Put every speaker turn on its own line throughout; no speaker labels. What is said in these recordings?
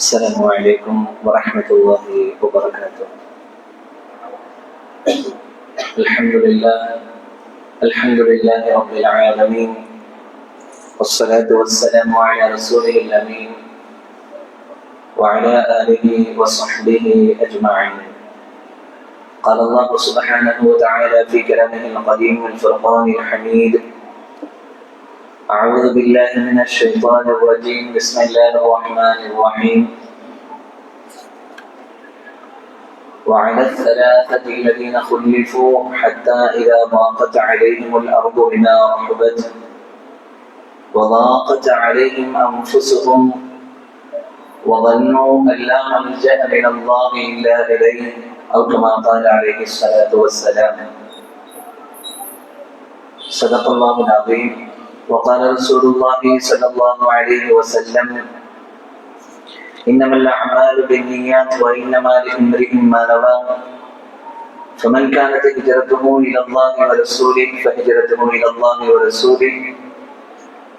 السلام عليكم ورحمة الله وبركاته. الحمد لله رب العالمين، والصلاة والسلام على رسوله الأمين وعلى آله وصحبه أجمعين. قال الله سبحانه وتعالى في كلامه القديم الفرقان الحميد: أعوذ بالله من الشيطان الرجيم، بسم الله الرحمن الرحيم. وعلى الثلاثة الذين خلفوا حتى إذا ضاقت عليهم الأرض بما رحبت وضاقت عليهم أنفسهم وظنوا أن لا ملجأ من الله إلا إليه، أو كما قال عليه الصلاة والسلام. صدق الله العظيم. وقال رسول الله صلى الله عليه وسلم: إنما الأعمال بالنيات وإنما لامرئ ما نوى، فمن كانت هجرته إلى الله ورسوله فهجرته إلى الله ورسوله،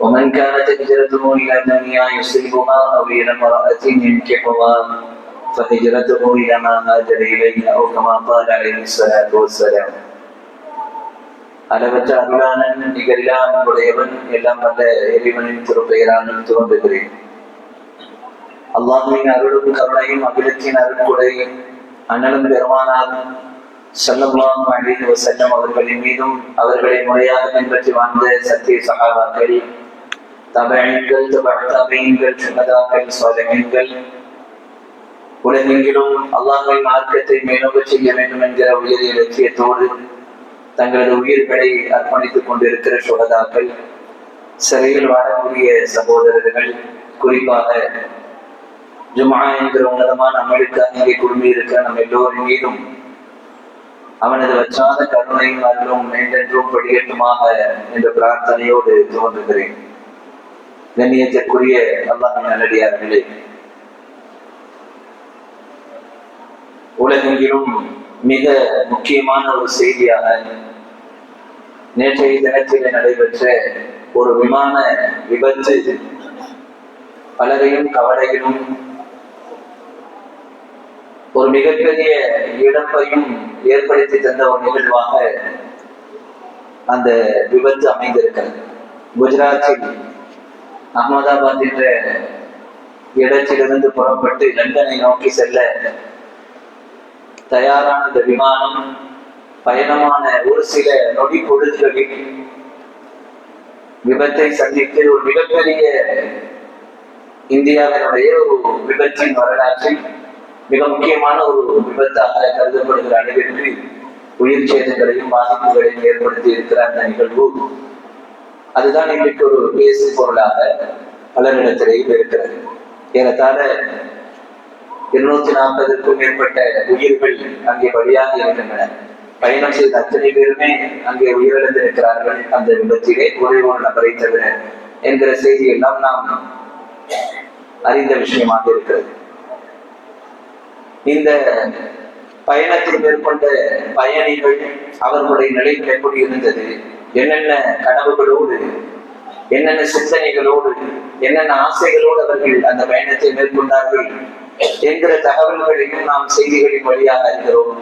ومن كانت هجرته إلى دنيا يصيبها أو إلى امرأة ينكحها فهجرته إلى ما هاجر إليه، أو كما قال عليه الصلاة والسلام. அளவற்ற அருளாளன் நிகரில்லா அன்புடையவன், எல்லாம் வல்ல இறைவனின் திருப்பெயரால் துவங்குகிறேன். அல்லாஹ்வின் அருளும் கருணையும் அகிலத்தின் அருள்கொடை அண்ணலும் பெருமானார் ஸல்லல்லாஹு அலைஹி வஸல்லம் அவர்களின் மீதும் அவர்களை முறையாக பின்பற்றி வாழ்ந்த சத்திய சஹாபாக்கள், தபீன்கள், தபீன்கள், சுஹதாக்கள், சாலிஹீன்கள், உலகெங்கிலும் அல்லாஹ்வின் மார்க்கத்தை மேலோங்கச் செய்ய வேண்டும் என்கிற உயரிய இலட்சியத்தோடு தங்களது உயிர்களை அர்ப்பணித்துக் கொண்டிருக்கிற சுஹதாக்கள், சிறையில் வாழக்கூடிய சகோதரர்கள், குறிப்பாக ஜும்ஆ என்கிற உன்னதமான அமலுக்காக இங்கே குழுமி இருக்கிற நம் எல்லோரின் மீதும் அவனது வற்றாத கருணையும் அருளும் என்றென்றும் படியட்டுமாக என்ற பிரார்த்தனையோடு துவங்குகிறேன். கண்ணியத்திற்குரிய அல்லாஹ்வின் நல்லடியார்களே, உலகெங்கிலும் மிக முக்கியமான ஒரு செய்தியாக நேற்றைய தினத்தில் நடைபெற்ற ஒரு விமான விபத்து பலரையும் கவலையிலும் ஒரு மிகப்பெரிய இழப்பையும் ஏற்படுத்தி தந்த ஒரு நிகழ்வாக அந்த விபத்து அமைந்திருக்கிறது. குஜராத்தில் அகமதாபாத் என்ற இடத்திலிருந்து புறப்பட்டு லண்டனை நோக்கி செல்ல தயாரான இந்த விமானம் பயணமான ஒரு சில நொடி பொழுதுகளில் விபத்தை சந்தித்து ஒரு மிகப்பெரிய இந்தியாவினுடைய ஒரு விபத்தின் வரலாற்றில் மிக முக்கியமான ஒரு விபத்தாக கருதப்படுகிற அளவிற்கு உயிர் சேதங்களையும் பாதிப்புகளையும் ஏற்படுத்தி இருக்கிற அந்த நிகழ்வு, அதுதான் இன்றைக்கு ஒரு பேசு பொருளாக பலரிடத்திலேயும் இருக்கிறது. ஏறத்தாழ 240க்கும் மேற்பட்ட உயிர்கள் அங்கே பலியாக இருக்கின்றன. பயணம் செய்த அத்தனை பேருமே அங்கே உயிரிழந்திருக்கிறார்கள் அந்த விபத்திலே, ஒரே ஒரு நபரை தவிர என்கிற செய்தி எல்லாம் நாம் அறிந்த விஷயமாக இருக்கிறது. இந்த பயணத்தில் மேற்கொண்ட பயணிகள் அவர்களுடைய நிலைகள் எப்படி இருந்தது, என்னென்ன கனவுகளோடு, என்னென்ன சிந்தனைகளோடு, என்னென்ன ஆசைகளோடு அவர்கள் அந்த பயணத்தை மேற்கொண்டார்கள் என்கிற தகவல்களையும் நாம் செய்திகளின் வழியாக அறிகிறோம்.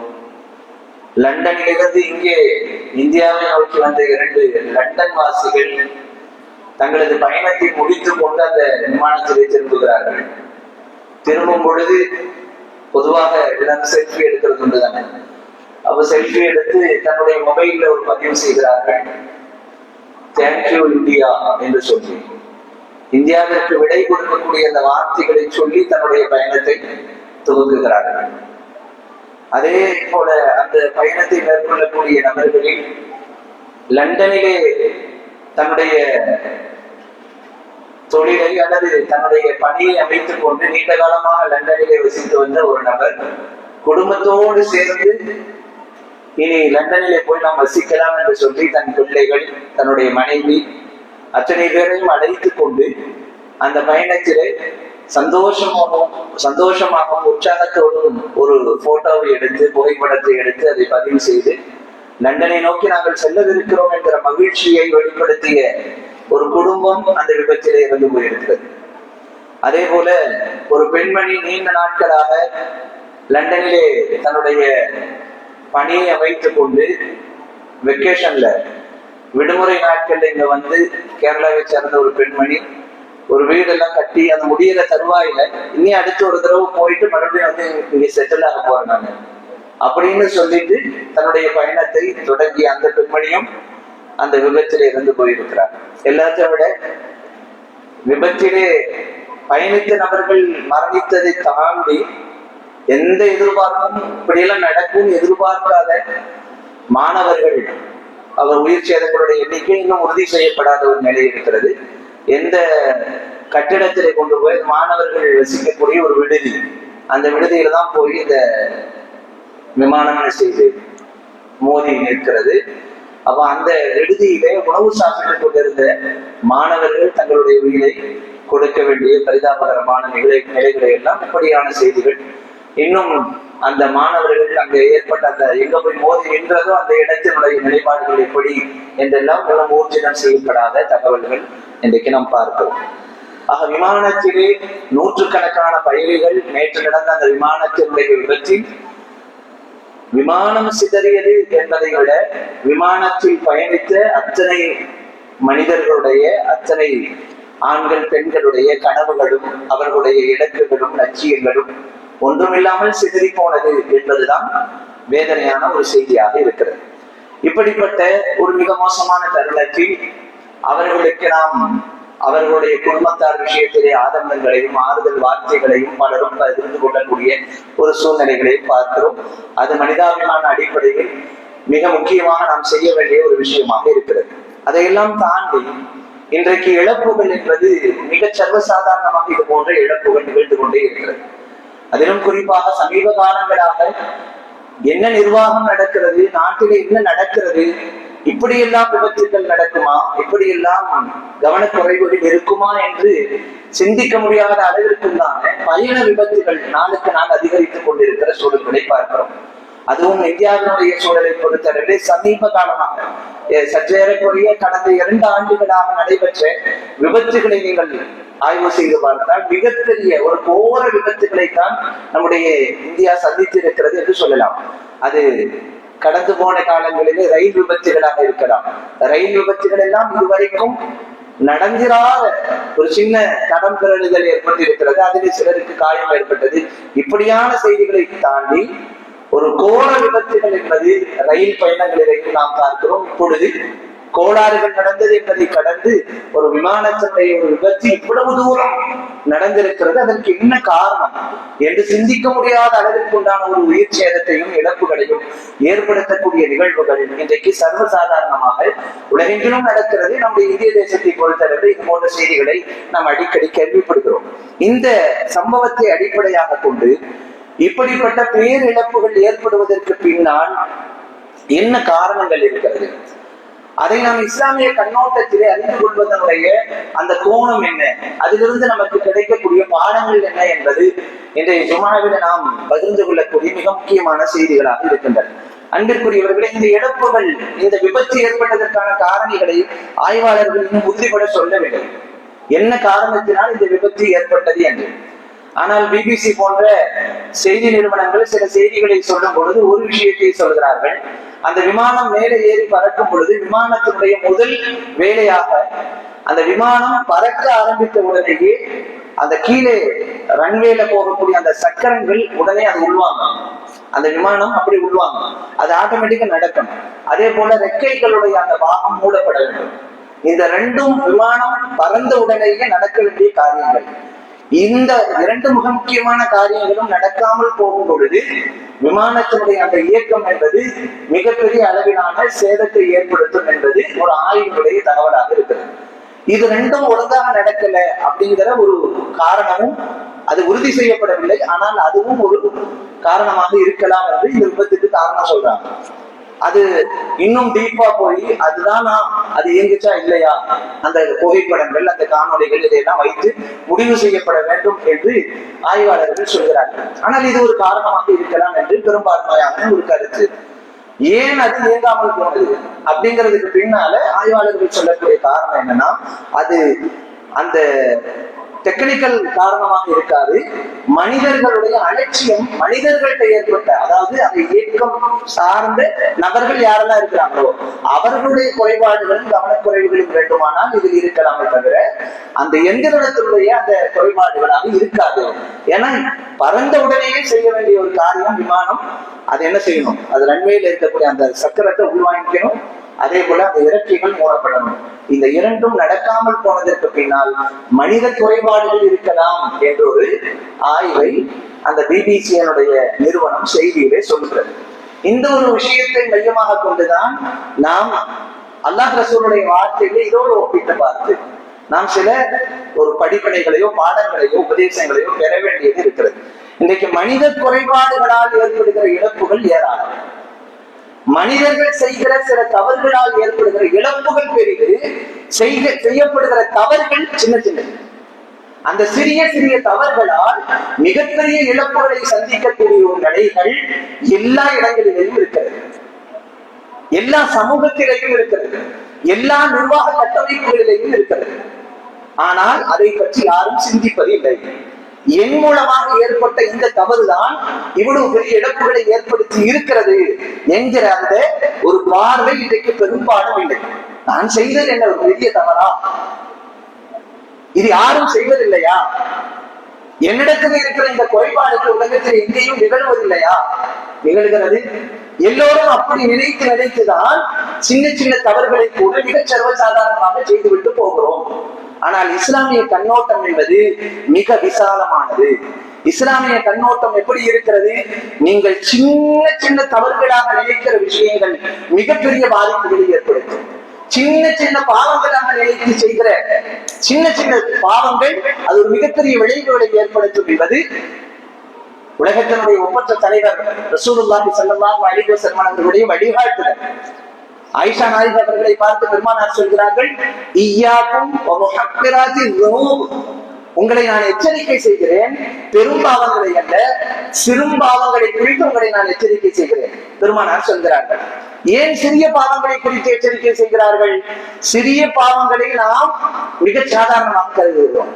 லண்டனிலிருந்து இங்கே இந்தியாவை நோக்கி வந்த 2 லண்டன் வாசிகள் தங்களது பயணத்தை முடித்துக் கொண்டு அந்த விமானத்திலே திரும்புகிறார்கள். திரும்பும் பொழுது பொதுவாக செல்ஃபி எடுக்கிறது உண்டுதானே. அப்ப செல்ஃபி எடுத்து தன்னுடைய மொபைல்ல ஒரு பதிவு செய்கிறார்கள், தேங்க்யூ இந்தியா என்று சொல்லி, இந்தியாவிற்கு விடை கொடுக்கக்கூடிய அந்த வார்த்தைகளை சொல்லி தன்னுடைய பயணத்தை துவங்குகிறார்கள். அதே போல அந்த பயணத்தை மேற்கொள்ளக்கூடிய நபர்களில் லண்டனிலே தன்னுடைய தொழிலை அல்லது தன்னுடைய பணியை அமைத்துக் கொண்டு நீண்ட காலமாக லண்டனிலே வசித்து வந்த ஒரு நபர் குடும்பத்தோடு சேர்ந்து இனி லண்டனிலே போய் நாம் வசிக்கலாம் என்று சொல்லி தன் பிள்ளைகள், தன்னுடைய மனைவி அத்தனை பேரையும் அழைத்துக் கொண்டு அந்த பயணத்திலே சந்தோஷமாகவும் உற்சாகத்தோடும் ஒரு போட்டோவை எடுத்து, புகைப்படத்தை எடுத்து அதை பதிவு செய்து லண்டனை நோக்கி நாங்கள் செல்லவிருக்கிறோம் என்கிற மகிழ்ச்சியை வெளிப்படுத்திய ஒரு குடும்பம் அந்த விபத்திலே இறந்து போயிருக்கிறது. அதே போல ஒரு பெண்மணி நீண்ட நாட்களாக லண்டனிலே தன்னுடைய பணியை அமைத்துக் கொண்டு வெக்கேஷன்ல விடுமுறை நாட்கள்ல இங்க வந்து கேரளாவை சேர்ந்த ஒரு பெண்மணி ஒரு வீடெல்லாம் கட்டி அந்த முடியிற தருவாயில இனி அடுத்து ஒரு தடவை போயிட்டு மறுபடியும் வந்து இங்க செட்டில் ஆக போறேன் நாங்க அப்படின்னு சொல்லிட்டு தன்னுடைய பயணத்தை தொடங்கிய அந்த பெண்மணியும் அந்த விபத்திலே இருந்து போயிருக்கிறார். எல்லாத்தையும் விட விபத்திலே பயணித்த நபர்கள் மரணித்ததை தாண்டி எந்த எதிர்பார்ப்பும் இப்படியெல்லாம் நடக்கும் எதிர்பார்க்காத மாணவர்கள் அவர் உயிர் சேதங்களுடைய எண்ணிக்கை இன்னும் உறுதி செய்யப்படாத ஒரு நிலை இருக்கிறது. எந்த கட்டிடத்திலே கொண்டு போய் மாணவர்கள் வசிக்கக்கூடிய ஒரு விடுதி, அந்த விடுதியில தான் போய் இந்த விமானம் செய்து மோதி நிற்கிறது. அப்ப அந்த விடுதியிலே உணவு சாப்பிட்டுக் கொண்டிருந்த மாணவர்கள் தங்களுடைய உயிரை கொடுக்க வேண்டிய பரிதாபகரமான நிலைகளை எல்லாம் இப்படியான செய்திகள். இன்னும் அந்த மாணவர்கள் அங்கே ஏற்பட்ட அந்த எங்க போய் மோதி நின்றதோ அந்த இடத்தினுடைய நிலைப்பாடுகள் எப்படி என்றெல்லாம் மிகவும் ஊர்ஜிதம் செய்யப்படாத தகவல்கள் இன்றைக்கு நாம் பார்க்கிறோம். ஆக விமானத்திலே நூற்றுக்கணக்கான பயணிகள் நேற்று நடந்த அந்த விமானத்தினுடைய விபத்தில் விமானம் சிதறியது என்பதை விட விமானத்தில் பயணித்த அத்தனை மனிதர்களுடைய அத்தனை ஆண்கள் பெண்களுடைய கனவுகளும் அவர்களுடைய இலக்குகளும் லட்சியங்களும் ஒன்றுமில்லாமல் சிதறி போனது என்பதுதான் வேதனையான ஒரு செய்தியாக இருக்கிறது. இப்படிப்பட்ட ஒரு மிக மோசமான தருணத்தில் அவர்களுக்கு நாம் அவர்களுடைய குடும்பத்தார் விஷயத்திலே ஆதங்கங்களையும் ஆறுதல் வார்த்தைகளையும் பலரும் பகிர்ந்து கொள்ளக்கூடிய ஒரு சூழ்நிலைகளையும் பார்க்கிறோம். அது மனிதாபிமான அடிப்படையில் மிக முக்கியமாக நாம் செய்ய வேண்டிய ஒரு விஷயமாக இருக்கிறது. அதையெல்லாம் தாண்டி இன்றைக்கு இழப்புகள் என்பது மிக சர்வசாதாரணமாக இது போன்ற இழப்புகள் நிகழ்ந்து கொண்டே இருக்கிறது. அதிலும் குறிப்பாக சமீப காலங்களாக என்ன நிர்வாகம் நடக்கிறது, நாட்டிலே என்ன நடக்கிறது, இப்படியெல்லாம் விபத்துகள் நடக்குமா, இப்படியெல்லாம் கவனக்குறைவுகள் இருக்குமா என்று சிந்திக்க முடியாத அளவிற்குள்ளான பயண விபத்துகள் நாளுக்கு நாள் அதிகரித்துக் கொண்டிருக்கிற சூழல்களை பார்க்கிறோம். அதுவும் இந்தியாவினுடைய சூழலை பொறுத்தவரை சமீப காலமாக சற்றேறக்குறைய கடந்த 2 ஆண்டுகளாக நடைபெற்ற விபத்துகளை நீங்கள் ஆய்வு செய்து பார்த்தால் மிகப்பெரிய ஒரு கோர விபத்துகளைத்தான் நம்முடைய இந்தியா சந்தித்திருக்கிறது என்று சொல்லலாம். அது கடந்து போன காலங்களிலே ரயில் விபத்துகளாக இருக்கலாம். ரயில் விபத்துகள் எல்லாம் இதுவரைக்கும் நடந்திராத ஒரு சின்ன தடம் பிறழுதல் ஏற்பட்டிருக்கிறது, அதிலே சிலருக்கு காயம் ஏற்பட்டது. இப்படியான செய்திகளை தாண்டி ஒரு கோர விபத்துகள் என்பது ரயில் பயணங்களிலேயும் நாம் பார்க்கிறோம். இப்பொழுது கோளாறுகள் நடந்தது என்பதை கடந்து ஒரு விமானத்தினுடைய ஒரு விபத்து இவ்வளவு தூரம் நடந்திருக்கிறது. அதற்கு என்ன காரணம் என்று சிந்திக்க முடியாத அளவிற்கு உண்டான ஒரு உயிர் சேதத்தையும் இழப்புகளையும் ஏற்படுத்தக்கூடிய நிகழ்வுகள் இன்றைக்கு சர்வசாதாரணமாக உலகெங்கிலும் நடக்கிறது. நம்முடைய இந்திய தேசத்தை பொறுத்தளவு இது போன்ற செய்திகளை நாம் அடிக்கடி கேள்விப்படுகிறோம். இந்த சம்பவத்தை அடிப்படையாக கொண்டு இப்படிப்பட்ட பேரிழப்புகள் ஏற்படுவதற்கு பின்னால் என்ன காரணங்கள் இருக்கிறது, அதை நாம் இஸ்லாமிய கண்ணோட்டத்திலே அறிந்து கொள்வதனுடைய அந்த கோணம் என்ன, அதிலிருந்து நமக்கு கிடைக்கக்கூடிய பாடங்கள் என்ன என்பது இன்றைய ஜுமாவில் நாம் பகிர்ந்து கொள்ளக்கூடிய மிக முக்கியமான செய்திகளாக இருக்கின்றன. அன்பிற்குரியவர்களே, இந்த இழப்புகள், இந்த விபத்து ஏற்பட்டதற்கான காரணிகளை ஆய்வாளர்கள் இன்னும் உறுதிபட சொல்லவில்லை. என்ன காரணத்தினால் இந்த விபத்து ஏற்பட்டது என்று. ஆனால் பிபிசி போன்ற செய்தி நிறுவனங்கள் சில செய்திகளை சொல்லும் பொழுது ஒரு விஷயத்தை சொல்கிறார்கள். அந்த விமானம் மேலே ஏறி பறக்கும் பொழுது விமானத்தினுடைய முதல் வேலையாக அந்த விமானம் பறக்க ஆரம்பித்த உடனேயே அந்த கீழே ரன்வேல போகக்கூடிய அந்த சக்கரங்கள் உடனே அது உள்வாங்க. அந்த விமானம் அப்படி உள்வாங்க, அது ஆட்டோமேட்டிக்கா நடக்கும். அதே போல ரெக்கைகளுடைய அந்த பாகம் மூடப்பட வேண்டும். இந்த 2ம் விமானம் பறந்த உடனேயே நடக்க வேண்டிய காரியங்கள். இந்த 2 மிக முக்கியமான காரியங்களும் நடக்காமல் போகும் பொழுது விமானத்தினுடைய அந்த இயக்கம் என்பது மிகப்பெரிய அளவிலான சேதத்தை ஏற்படுத்தும் என்பது ஒரு ஆய்வுடைய தகவலாக இருக்கிறது. இது 2ம் ஒழுங்காக நடக்கல அப்படிங்கிற ஒரு காரணமும் அது உறுதி செய்யப்படவில்லை. ஆனால் அதுவும் ஒரு காரணமாக இருக்கலாம் என்று இந்த விபத்துக்கு காரணம் சொல்றாங்க. அது இன்னும் டீப்பா போய் அதுதான் அது இயங்குச்சா இல்லையா, அந்த புகைப்படங்கள் அந்த காணொலிகள் இதையெல்லாம் வைத்து முடிவு செய்யப்பட வேண்டும் என்று ஆய்வாளர்கள் சொல்கிறார்கள். ஆனால் இது ஒரு காரணமாக இருக்கலாம் என்று பெரும்பான்மையான ஒரு கருத்து. ஏன் அது இயங்காமல் போனது அப்படிங்கிறதுக்கு பின்னால ஆய்வாளர்கள் சொல்லக்கூடிய காரணம் என்னன்னா, அது அந்த டெக்னிக்கல் காரணமாக இருக்காது. மனிதர்களுடைய அலட்சியம், மனிதர்கள்ட்ட ஏற்பட்ட, அதாவது அதை இயக்கம் சார்ந்த நபர்கள் யாரெல்லாம் இருக்கிறாங்களோ அவர்களுடைய குறைபாடுகளும் கவனக்குறைவுகளும் வேண்டுமானால் இதில் இருக்கலாமே தவிர அந்த எந்திரத்தினுடைய அந்த குறைபாடுகளாக இருக்காது. ஏன்னா பறந்த உடனேயே செய்ய வேண்டிய ஒரு காரியம் விமானம். அது என்ன செய்யணும்? அது ரன்வேல இருக்கக்கூடிய அந்த சக்கரத்தை உள்வாங்கிக்கணும். அதே போல அந்த இறக்கைகள் மூடப்படணும். இந்த இரண்டும் நடக்காமல் போனதற்கு பின்னால் மனித குறைபாடுகள் இருக்கலாம் என்ற ஒரு ஆய்வை அந்த பிபிசியினுடைய நிறுவனம் செய்தியிலே சொல்கிறது. இந்த ஒரு விஷயத்தை மையமாக கொண்டுதான் நாம் அல்லாஹ் ரசூலுடைய வார்த்தைகளை இதோடு ஒப்பிட்டு பார்த்து நாம் சில ஒரு படிப்பனைகளையோ பாடங்களையோ உபதேசங்களையோ பெற வேண்டியது இருக்கிறது. இன்றைக்கு மனித குறைபாடுகளால் ஏற்படுகிற இழப்புகள் ஏராளம். மனிதர்கள் செய்கிற சில தவறுகளால் ஏற்படுகிற இழப்புகள் பெரிது, செய்யப்படுகிற தவறுகள் சின்ன சின்ன. அந்த சிறிய சிறிய தவறுகளால் மிகப்பெரிய இழப்புகளை சந்திக்கக்கூடிய ஒரு நிலைகள் எல்லா இடங்களிலேயும் இருக்கிறது, எல்லா சமூகத்திலேயும் இருக்கிறது, எல்லா நிர்வாக கட்டமைப்புகளிலேயும் இருக்கிறது. ஆனால் அதை பற்றி யாரும் சிந்திப்பது இல்லை. என் மூலமாக ஏற்பட்ட இந்த தவறுதான் இவ்வளவு பெரிய இழப்புகளை ஏற்படுத்தி இருக்கிறது என்கிற அந்த ஒரு பார்வை இன்றைக்கு பெரும்பாலும் இல்லை. நான் செய்தது என்ன ஒரு பெரிய தவறா? இது யாரும் செய்வதில்லையா? என்னிடத்தில் இருக்கிற இந்த குறைபாடுகள் உலகத்தில் எங்கேயும் நிகழ்வதில்லையா? நிகழ்கிறது. எல்லோரும் அப்படி நினைத்துதான் சின்ன சின்ன தவறுகளை கூட மிக சர்வசாதாரணமாக செய்துவிட்டு போகிறோம். ஆனால் இஸ்லாமிய கண்ணோட்டம் என்பது மிக விசாலமானது. இஸ்லாமிய கண்ணோட்டம் எப்படி இருக்கிறது? நீங்கள் சின்ன சின்ன தவறுகளாக நினைக்கிற விஷயங்கள் மிகப்பெரிய பாதிப்புகளை ஏற்படுத்தும். சின்ன சின்ன பாவங்களாக நினைத்து செய்கிற சின்ன சின்ன பாவங்கள் அது ஒரு மிகப்பெரிய விளைவுகளை ஏற்படுத்தும் என்பது உலகத்தினுடைய ஒப்பற்ற தலைவர் ரசூலுல்லாஹி ஸல்லல்லாஹு அலைஹி வஸல்லம் அவர்களுடைய வழிகாட்டுதல். ஆயிஷா நாயகி அவர்களை பார்த்து பெருமானார் சொல்கிறார்கள், இய்யாக்கும் வ முஹக்கிராத்தி ذுனூப், உங்களை நான் எச்சரிக்கை செய்கிறேன், பெரும் பாவங்களை அல்ல சிறும் பாவங்களை குறித்து உங்களை நான் எச்சரிக்கை செய்கிறேன். பெருமானார் சொல்கிறார்கள். ஏன் சிறிய பாவங்களை குறித்து எச்சரிக்கை செய்கிறார்கள்? சிறிய பாவங்களை நாம் மிக சாதாரணமாக கருதுகிறோம்.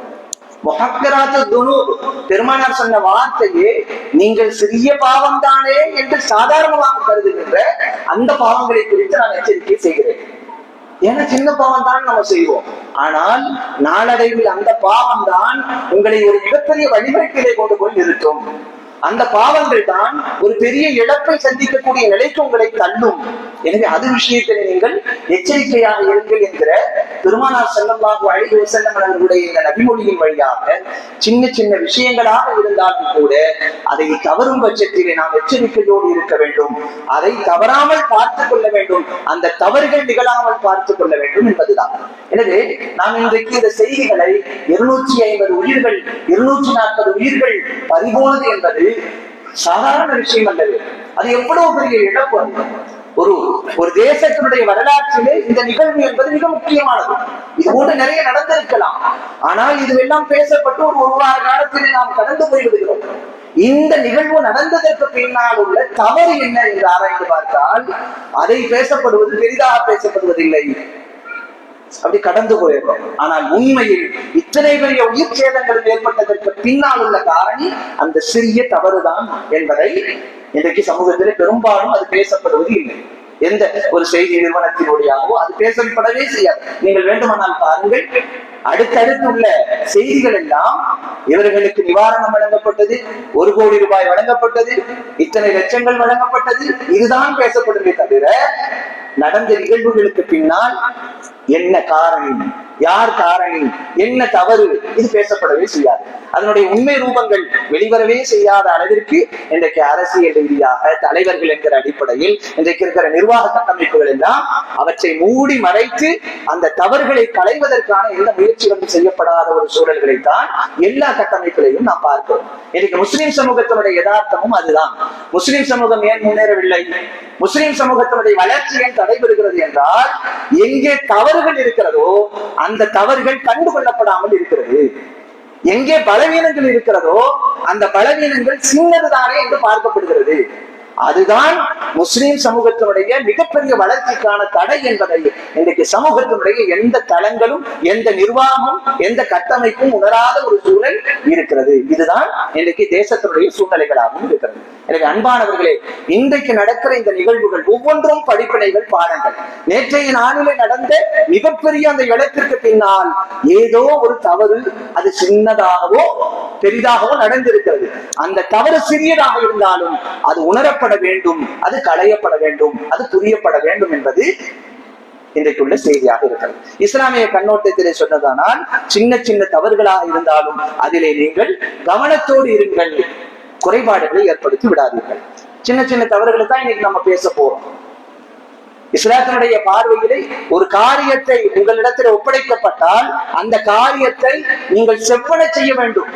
பெருமானார் சொன்ன வார்த்தையே, நீங்கள் சிறிய பாவம் தானே என்று சாதாரணமாக கருதுகின்ற அந்த பாவங்களை குறித்து நான் எச்சரிக்கை செய்கிறேன். ஏன்னா சின்ன பாவம் தான் நம்ம செய்வோம். ஆனால் நாளடைவில் அந்த பாவம் தான் உங்களை ஒரு மிகப்பெரிய வழிமுறைகளை கொண்டு போய் நிறுத்தும். அந்த பாவங்கள் தான் ஒரு பெரிய இழப்பை சந்திக்கக்கூடிய நிலைக்கு உங்களை தள்ளும். எனவே அது விஷயத்தில் நீங்கள் எச்சரிக்கையாக இருங்கள் என்கிற பெருமானார் ஸல்லல்லாஹு அலைஹி வஸல்லம் அவர்களுடைய இந்த நபிமொழியின் வழியாக சின்ன சின்ன விஷயங்களாக இருந்தாலும் கூட அதை தவறும் பட்சத்திலே நாம் எச்சரிக்கையோடு இருக்க வேண்டும். அதை தவறாமல் பார்த்துக் கொள்ள வேண்டும். அந்த தவறுகள் நிகழாமல் பார்த்துக் கொள்ள வேண்டும் என்பதுதான். எனவே நாம் இன்றைக்கு இந்த செய்திகளை 250 உயிர்கள் 240 உயிர்கள் பறிபோனது என்பது சாதாரண விஷயம் அல்லது. அது எவ்வளவு பெரிய இழப்பு. ஒரு தேசத்தினுடைய வரலாற்றிலே இந்த நிகழ்வு என்பது மிக முக்கியமானது. இது போன்று நிறைய நடந்திருக்கலாம். ஆனால் இதுவெல்லாம் பேசப்பட்டு ஒரு வார காலத்திலே நாம் கடந்து போய்விடுகிறோம். இந்த நிகழ்வு நடந்ததற்கு பின்னால் உள்ள தவறு என்ன என்று ஆராய்ந்து பார்த்தால் அதை பேசப்படுவது பெரிதாக பேசப்படுவதில்லை, அப்படி கடந்து போயிருக்கோம். ஆனால் உண்மையில் இத்தனை பெரிய உயிர் சேதங்கள் ஏற்பட்டதற்கு பின்னால் உள்ள காரணி அந்த சிறிய தவறுதான் என்பதை இன்றைக்கு சமூகத்திலே பெரும்பாலும் அது பேசப்படுவது இல்லை. எந்த ஒரு செய்தி நிறுவனத்தினுடையாவோ அது பேசப்படவே செய்யாது. நீங்கள் வேண்டுமானால் பாருங்கள், அடுத்தடுத்து உள்ள செய்திகள் எல்லாம் இவர்களுக்கு நிவாரணம் வழங்கப்பட்டது, 1 கோடி ரூபாய் வழங்கப்பட்டது, இத்தனை லட்சங்கள் வழங்கப்பட்டது, இதுதான் பேசப்படுமே தவிர நடந்த நிகழ்வுகளுக்கு பின்னால் என்ன காரணி, யார் காரணி, என்ன தவறு, இது பேசப்படவே செய்யாது. அதனுடைய உண்மை ரூபங்கள் வெளிவரவே செய்யாத அளவிற்கு இன்றைக்கு அரசியல் ரீதியாக தலைவர்கள் என்கிற அடிப்படையில் இன்றைக்கு இருக்கிற நிர்வாக கட்டமைப்புகள் எல்லாம் அவற்றை மூடி மறைத்து அந்த தவறுகளை களைவதற்கான எந்த முயற்சிகளும் செய்யப்படாத ஒரு சூழல்களைத்தான் எல்லா கட்டமைப்புகளையும் நாம் பார்க்கிறோம். இன்றைக்கு முஸ்லிம் சமூகத்தினுடைய யதார்த்தமும் அதுதான். முஸ்லிம் சமூகம் ஏன் முன்னேறவில்லை? முஸ்லிம் சமூகத்தினுடைய வளர்ச்சி ஏன் தடைபடுகிறது என்றால், எங்கே தவறுகள் இருக்கிறதோ அந்த தவறுகள் கண்டுகொள்ளப்படாமல் இருக்கிறது. எங்கே பலவீனங்கள் இருக்கிறதோ அந்த பலவீனங்கள் சின்னதுதானே என்று பார்க்கப்படுகிறது.
அதுதான் முஸ்லிம் சமூகத்தினுடைய மிகப்பெரிய வளர்ச்சிக்கான தடை என்பதை இன்றைக்கு சமூகத்தினுடைய எந்த தளங்களும் எந்த நிர்வாகமும் எந்த கட்டமைப்பும் உணராத ஒரு சூழல் இருக்கிறது. இதுதான் இன்றைக்கு தேசத்தினுடைய சூழ்நிலைகளாகவும் இருக்கிறது. எனவே அன்பானவர்களே, இன்றைக்கு நடக்கிற இந்த நிகழ்வுகள் ஒவ்வொன்றும் படிப்பினைகள், பாடங்கள். நேற்றைய நாளிலே நடந்த மிகப்பெரிய அந்த இடத்திற்கு பின்னால் ஏதோ ஒரு தவறு, அது சின்னதாகவோ பெரிதாகவோ நடந்திருக்கிறது. அந்த தவறு சிறியதாக இருந்தாலும் அது உணரப்பட வேண்டும், அது களையப்பட வேண்டும், அது புரியப்பட வேண்டும் என்பது இன்றைக்குள்ள செய்தியாக இருக்கிறது. இஸ்லாமிய கண்ணோட்டத்திலே சொன்னதானால் சின்ன சின்ன தவறுகளாக இருந்தாலும் அதிலே நீங்கள் கவனத்தோடு இருங்கள், குறைபாடுகளை ஏற்படுத்தி விடாதீர்கள். சின்ன சின்ன தவறுகளை தான் இன்னைக்கு நம்ம பேச போறோம். இஸ்லாத்தினுடைய பார்வையிலே ஒரு காரியத்தை உங்களிடத்தில் ஒப்படைக்கப்பட்டால் அந்த காரியத்தை நீங்கள் செவ்வன செய்ய வேண்டும்,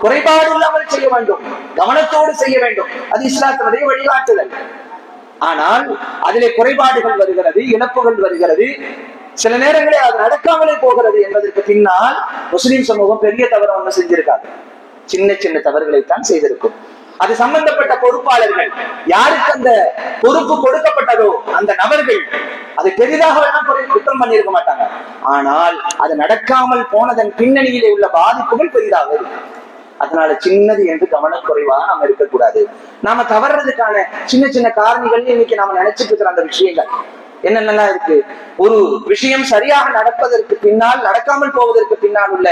குறைபாடு இல்லாமல் செய்ய வேண்டும், கவனத்தோடு செய்ய வேண்டும். அது இஸ்லாத்தினுடைய வழிகாட்டுதல். ஆனால் அதிலே குறைபாடுகள் வருகிறது, இழப்புகள் வருகிறது, சில நேரங்களில் அது நடக்காமலே போகிறது என்பதற்கு பின்னால் முஸ்லிம் சமூகம் பெரிய தவறு ஒன்று செஞ்சிருக்காங்க. சின்ன சின்ன தவறுகளைத்தான் செய்திருக்கும். அது சம்பந்தப்பட்ட பொறுப்பாளர்கள், யாருக்கு அந்த பொறுப்பு கொடுக்கப்பட்டதோ அந்த நபர்கள் அதை பெரிதாக வேணாம் குற்றம் பண்ணியிருக்க மாட்டாங்க. ஆனால் அது நடக்காமல் போனதன் பின்னணியிலே உள்ள பாதிப்புகள் பெரிதாக இருக்கு. அதனால சின்னது என்று கவனக்குறைவாக நாம இருக்கக்கூடாது. நாம தவறுறதுக்கான சின்ன சின்ன காரணிகள் இன்னைக்கு நாம நினைச்சிட்டு இருக்கிற அந்த விஷயங்கள் என்னென்னலாம் இருக்கு. ஒரு விஷயம் சரியாக நடப்பதற்கு பின்னால், நடக்காமல் போவதற்கு பின்னால் உள்ள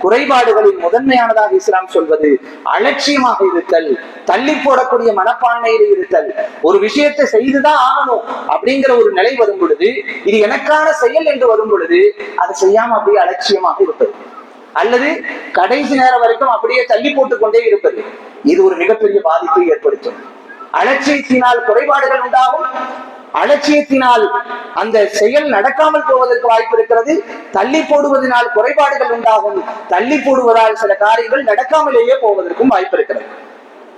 குறைபாடுகளின் முதன்மையானதாக இஸ்லாம் சொல்வது அலட்சியமாக இருத்தல், தள்ளி போடக்கூடிய மனப்பான்மையில் இருத்தல். ஒரு விஷயத்தை செய்துதான் ஆகணும் அப்படிங்கிற ஒரு நிலை வரும் பொழுது, இது எனக்கான செயல் என்று வரும் பொழுது அதை செய்யாம அப்படியே அலட்சியமாக இருப்பது, அல்லது கடைசி நேரம் வரைக்கும் அப்படியே தள்ளி போட்டுக் கொண்டே இருப்பது, இது ஒரு மிகப்பெரிய பாதிப்பை ஏற்படுத்தும். அலட்சியத்தினால் குறைபாடுகள் உண்டாகும். அலட்சியத்தினால் அந்த செயல் நடக்காமல் போவதற்கு வாய்ப்பு இருக்கிறது. தள்ளி போடுவதனால் குறைபாடுகள் உண்டாகும். தள்ளி போடுவதால் சில காரியங்கள் நடக்காமலேயே போவதற்கும் வாய்ப்பு இருக்கிறது.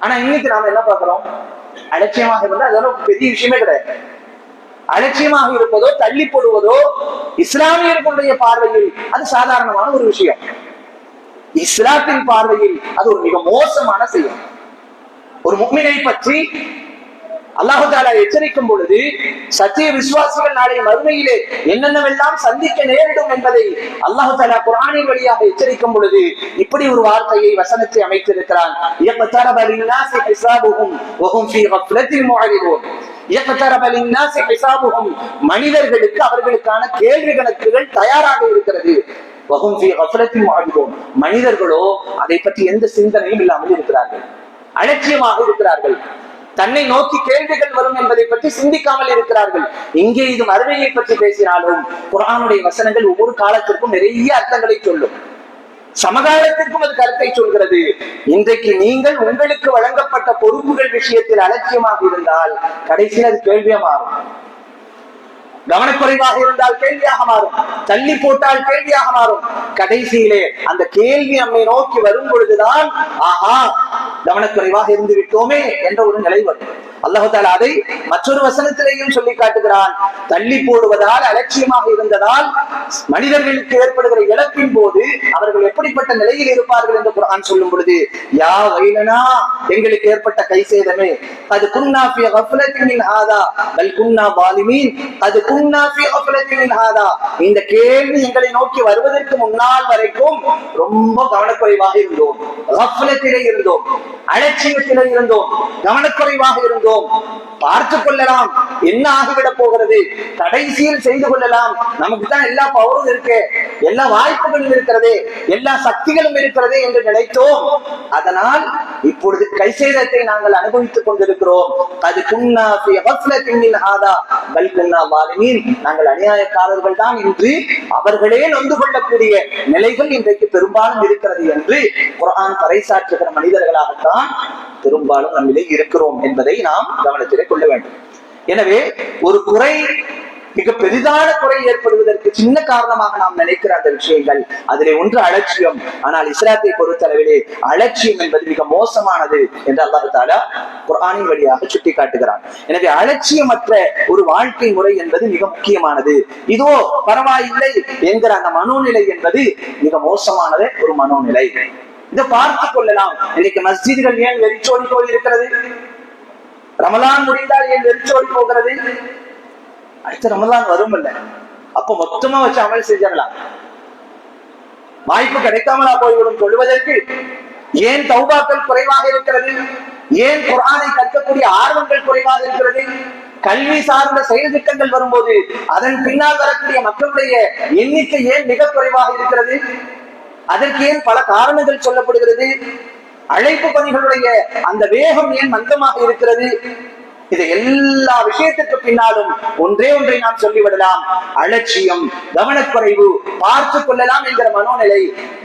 ஆனா இன்னைக்கு நாம என்ன பார்க்கிறோம்? அலட்சியமாக இருந்தால் அதெல்லாம் பெரிய விஷயமே கிடையாது. அலட்சியமாக இருப்பதோ தள்ளி போடுவதோ இஸ்லாமியர்களுடைய பார்வையில் அது சாதாரணமான ஒரு விஷயம். இஸ்லாத்தின் பார்வையில் அது ஒரு மிக மோசமான செயல். ஒரு முஃமினை பற்றி அல்லாஹ் தஆலா எச்சரிக்கும் பொழுது, சத்திய விசுவாசிகள் நாளை மறுமையிலே என்னென்னவெல்லாம் சந்திக்க நேரிடும் என்பதை அல்லாஹ் தஆலா குர்ஆனின் வழியாக எச்சரிக்கும் பொழுது இப்படி ஒரு வார்த்தையை, வசனத்தை அமைத்திருக்கிறான். யக்தரப லின்னாஸி ஹிசாபுஹும் வஹும் ஃபீ கஃப்லத்தின் முஅரிதூன். யக்தரப லின்னாஸி ஹிசாபுஹும், மனிதர்களுக்கு அவர்களுக்கான கேள்வி கணக்குகள் தயாராக இருக்கிறது. வஹும் ஃபீ கஃப்லத்தின் முஅரிதூன், மனிதர்களோ அதை பற்றி எந்த சிந்தனையும் இல்லாமல் இருக்கிறார்கள், அலட்சியமாக இருக்கிறார்கள். தன்னை நோக்கி கேள்விகள் வரும் என்பதை பற்றி சிந்திக்காமல் இருக்கிறார்கள். இங்கே இது மறுமையை பற்றி பேசினாலும் குர்ஆனுடைய வசனங்கள் ஒவ்வொரு காலத்திற்கும் நிறைய அர்த்தங்களை சொல்லும். சமகாலத்திற்கும் அது கருத்தை சொல்கிறது. இன்றைக்கு நீங்கள் உங்களுக்கு வழங்கப்பட்ட பொறுப்புகள் விஷயத்தில் அலட்சியமாக இருந்தால் கடைசியில் அது கேள்வியா மாறும். கவனக்குறைவாக இருந்தால் கேள்வியாக மாறும். தள்ளி போட்டால் கேள்வியாக மாறும். கடைசியிலே அந்த கேள்வி நம்மை நோக்கி வரும் பொழுதுதான் ஆஹா கவனக்குறைவாக இருந்து விட்டோமே என்ற ஒரு நிலை வரும். அல்லாஹ் தஆலா அதை மற்றொரு வசனத்திலேயும் சொல்லி காட்டுகிறான். தள்ளி போடுவதால், அலட்சியமாக இருந்ததால் மனிதர்களுக்கு ஏற்படுகிற இழப்பின் போது அவர்கள் எப்படிப்பட்ட நிலையில் இருப்பார்கள் என்று குர்ஆன் சொல்லும் பொழுது, யா வைலனா, எங்களுக்கு ஏற்பட்ட கை சேதமே, அது குன்னா ஃபீ கஃப்லத்தின் மின் ஹாதா பல் குன்னா வாலிமீன், அது குன்னா ஃபீ கஃப்லத்தின் மின் ஹாதா. இந்த கேள்வி எங்களை நோக்கி வருவதற்கு முன்னால் வரைக்கும் ரொம்ப கவனக்குறைவாக இருந்தோம், கஃப்லத்திலே இருந்தோம், அலட்சியத்திலே இருந்தோம், கவனக்குறைவாக இருந்தோம். பார்த்துக் கொள்ளலாம் என்ன ஆகிவிடப் போகிறது, கடைசியில் செய்து கொள்ளலாம், நமக்கு தான் எல்லா பவரும் இருக்கு, எல்லா வாய்ப்புகளும் இருக்கிறது, எல்லா சக்திகளும் இருக்கிறது என்று நினைத்தோம். அதனால் இப்பொழுது கைசேதத்தை நாங்கள் அனுபவித்துக் கொண்டிருக்கிறோம். அது குன்னா ஃபீ கஃப்லத்தின் மின் ஹாதா பல் குன்னா வாலிமீன், நாங்கள் அநியாயக்காரர்கள் தான் என்று அவர்களே நொந்து கொள்ளக்கூடிய நிலைகள் இன்றைக்கு பெரும்பாலும் இருக்கிறது என்று குர்ஆன் பறைசாற்றுகிற மனிதர்களாகத்தான் பெரும்பாலும் நம்மிலே இருக்கிறோம் என்பதை நாம் கவனத்திலே கொள்ள வேண்டும். எனவே ஒரு குறை, மிக பெரிதான குறை ஏற்படுவதற்கு சின்ன காரணமாக நாம் நினைக்கிற அந்த விஷயங்கள், அதிலே ஒன்று அலட்சியம். ஆனால் இஸ்லாத்தை பொறுத்தளவிலே அலட்சியம் என்பது மிக மோசமானது என்று அல்லாஹ் தஆலா குர்ஆனின் வழியாக சுட்டி காட்டுகிறான். எனவே அலட்சியமற்ற ஒரு வாழ்க்கை முறை என்பது மிக முக்கியமானது. இதோ பரவாயில்லை என்கிற அந்த மனோநிலை என்பது மிக மோசமானது ஒரு மனோநிலை. இதை பார்த்துக் கொள்ளலாம். இன்னைக்கு மஸ்ஜிதுகள் ஏன் வெறிச்சோடி போய் இருக்கிறது? ரமலான் முடிந்தால் ஏன் வெறிச்சோடி போகிறது? அடுத்த ரமலான் வரும் இல்ல, அப்ப மொத்தமா வச்சு அமல் செஞ்சிடலாம். வாய்ப்பு கிடைக்காமலா போய்விடும் சொல்லுவதற்கு? ஏன் தௌபாக்கள் குறைவாக இருக்கிறது? ஏன் குர்ஆனை கற்கக்கூடிய ஆர்வங்கள் குறைவாக இருக்கிறது? கல்வி சார்ந்த செயல் திட்டங்கள் வரும்போது அதன் பின்னால் வரக்கூடிய மக்களுடைய எண்ணிக்கை ஏன் மிக குறைவாக இருக்கிறது? அதற்கு ஏன் பல காரணங்கள் சொல்லப்படுகிறது. அழைப்பு பணிகளுடைய அந்த வேகம் ஏன் மந்தமாக இருக்கிறது? இது எல்லா விஷயத்திற்கு பின்னாலும் ஒன்றே ஒன்றை நாம் சொல்லிவிடலாம்: அலட்சியம், கவனக்குறைவு, பார்த்து கொள்ளலாம் என்கிற மனோநிலை.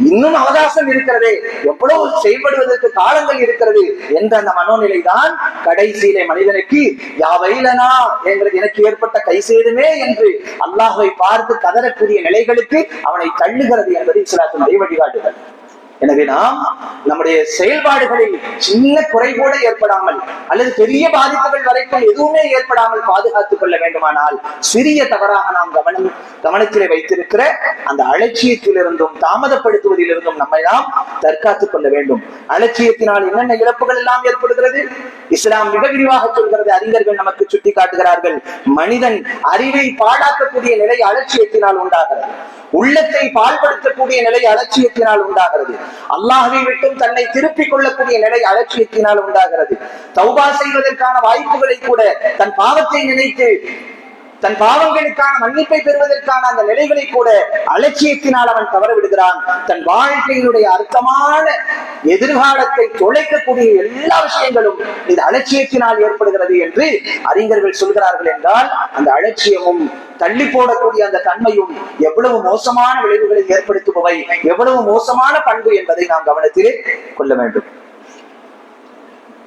இன்னும் அவகாசம் இருக்கிறதே, எவ்வளவு செயல்படுவதற்கு காலங்கள் இருக்கிறது என்ற அந்த மனோநிலை தான் கடைசியிலே மனிதனுக்கு யாவைலனா எனக்கு ஏற்பட்ட கை சேதுமே என்று அல்லாஹ்வை பார்த்து கதறக்கூடிய நிலைகளுக்கு அவனை தள்ளுகிறது என்பது இஸ்லாத்தினுடைய வழிகாட்டுதல். எனவே நாம் நம்முடைய செயல்பாடுகளில் சின்ன குறை கூட ஏற்படாமல் அல்லது பெரிய பாதிப்புகள் வரைக்கும் எதுவுமே ஏற்படாமல் பாதுகாத்துக் கொள்ள வேண்டுமானால் சிறிய தவறாக நாம் கவனத்திலே வைத்திருக்கிற அந்த அலட்சியத்திலிருந்தும் தாமதப்படுத்துவதிலிருந்தும் நம்மை நாம் தற்காத்துக் கொள்ள வேண்டும். அலட்சியத்தினால் என்னென்ன இழப்புகள் எல்லாம் ஏற்படுகிறது இஸ்லாம் மிக விரிவாக சொல்கிறது. அறிஞர்கள் நமக்கு சுட்டி காட்டுகிறார்கள். மனிதன் அறிவை பாழாக்கக்கூடிய நிலை அலட்சியத்தினால் உண்டாகிறது. உள்ளத்தை பாழ்படுத்தக்கூடிய நிலை அலட்சியத்தினால் உண்டாகிறது. அல்லாஹ்வை விட்டும் தன்னை திருப்பிக் கொள்ளக்கூடிய நிலை அலட்சியத்தினால் உண்டாகிறது. தௌபா செய்வதற்கான வாய்ப்புகளை கூட தன் பாவத்தை நினைத்து தன் பாவங்களுக்கான மன்னிப்பை பெறுவதற்கான அந்த நிலைகளை கூட அலட்சியத்தினால் அவன் தவற விடுகிறான். தன் வாழ்க்கையினுடைய அர்த்தமான எதிர்காலத்தை தொலைக்கக்கூடிய எல்லா விஷயங்களும் இந்த அலட்சியத்தினால் ஏற்படுகிறது என்று அறிஞர்கள் சொல்கிறார்கள். என்றால் அந்த அலட்சியமும் தள்ளி போடக்கூடிய அந்த தன்மையும் எவ்வளவு மோசமான விளைவுகளை ஏற்படுத்துபவை, எவ்வளவு மோசமான பண்பு என்பதை நாம் கவனத்திலே கொள்ள வேண்டும்.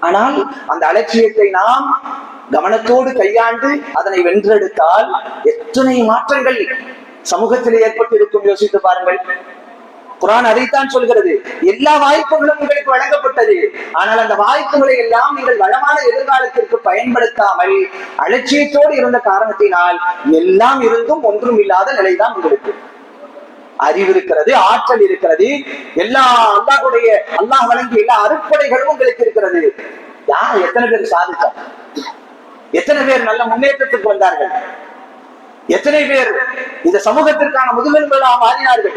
ஆனால் அந்த அலட்சியத்தை நாம் கவனத்தோடு கையாண்டு அதனை வென்றெடுத்தால் எத்தனை மாற்றங்கள் சமூகத்தில் ஏற்பட்டிருக்கும் யோசித்து பாருங்கள். குர்ஆன் அதைத்தான் சொல்கிறது. எல்லா வாய்ப்புகளும் உங்களுக்கு வழங்கப்பட்டது. ஆனால் அந்த வாய்ப்புகளை எல்லாம் நீங்கள் வளமான எதிர்காலத்திற்கு பயன்படுத்தாமல் அலட்சியத்தோடு இருந்த காரணத்தினால் எல்லாம் இருந்தும் ஒன்றும் இல்லாத நிலைதான் உங்களுக்கு. அறிவு இருக்கிறது, ஆற்றல் இருக்கிறது, எல்லா அல்லாஹ் வழங்கிய எல்லா அருட்படைகளும் உங்களுக்கு இருக்கிறது. யார் எத்தனை பேர் சாதித்தார்? எத்தனை பேர் நல்ல முன்னேற்றத்துக்கு வந்தார்கள்? எத்தனை பேர் இந்த சமூகத்திற்கான முதுகெலும்புகளாக மாறினார்கள்?